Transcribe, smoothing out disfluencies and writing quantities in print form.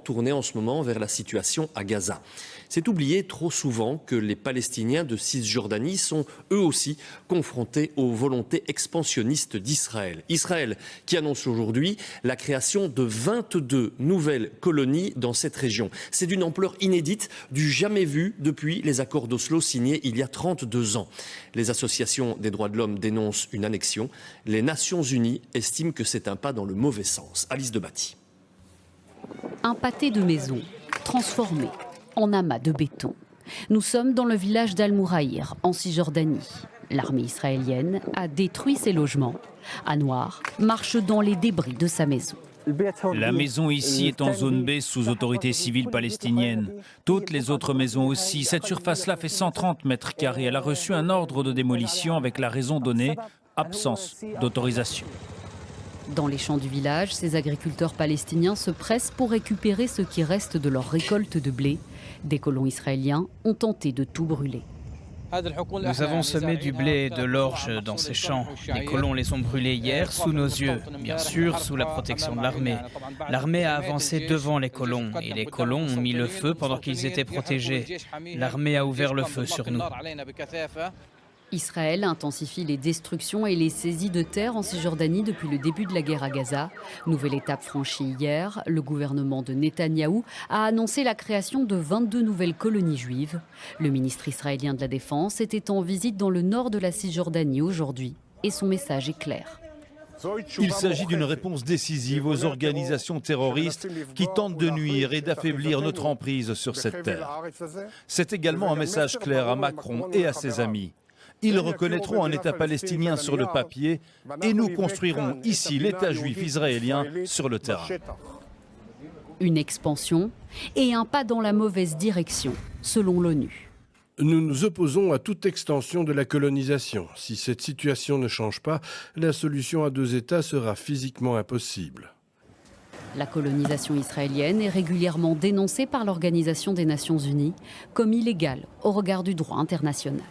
tourné en ce moment vers la situation à Gaza. C'est oublié trop souvent que les Palestiniens de Cisjordanie sont eux aussi confrontés aux volontés expansionnistes d'Israël. Israël qui annonce aujourd'hui la création de 22 nouvelles colonies dans cette région. C'est d'une ampleur inédite, du jamais vu depuis les accords d'Oslo signés il y a 32 ans. Les associations des droits de l'homme dénoncent une annexion. Les Nations Unies estiment que c'est un pas dans le mauvais sens. Alice Debati. Un pâté de maison transformé en amas de béton. Nous sommes dans le village d'Al-Mouraïr, en Cisjordanie. L'armée israélienne a détruit ses logements. Anouar marche dans les débris de sa maison. La maison ici est en zone B sous autorité civile palestinienne. Toutes les autres maisons aussi. Cette surface-là fait 130 mètres carrés. Elle a reçu un ordre de démolition avec la raison donnée, absence d'autorisation. Dans les champs du village, ces agriculteurs palestiniens se pressent pour récupérer ce qui reste de leur récolte de blé. Des colons israéliens ont tenté de tout brûler. Nous avons semé du blé et de l'orge dans ces champs. Les colons les ont brûlés hier sous nos yeux, bien sûr sous la protection de l'armée. L'armée a avancé devant les colons et les colons ont mis le feu pendant qu'ils étaient protégés. L'armée a ouvert le feu sur nous. Israël intensifie les destructions et les saisies de terre en Cisjordanie depuis le début de la guerre à Gaza. Nouvelle étape franchie hier, le gouvernement de Netanyahou a annoncé la création de 22 nouvelles colonies juives. Le ministre israélien de la Défense était en visite dans le nord de la Cisjordanie aujourd'hui et son message est clair. Il s'agit d'une réponse décisive aux organisations terroristes qui tentent de nuire et d'affaiblir notre emprise sur cette terre. C'est également un message clair à Macron et à ses amis. Ils reconnaîtront un État palestinien sur le papier et nous construirons ici l'État juif israélien sur le terrain. Une expansion et un pas dans la mauvaise direction, selon l'ONU. Nous nous opposons à toute extension de la colonisation. Si cette situation ne change pas, la solution à deux États sera physiquement impossible. La colonisation israélienne est régulièrement dénoncée par l'Organisation des Nations Unies comme illégale au regard du droit international.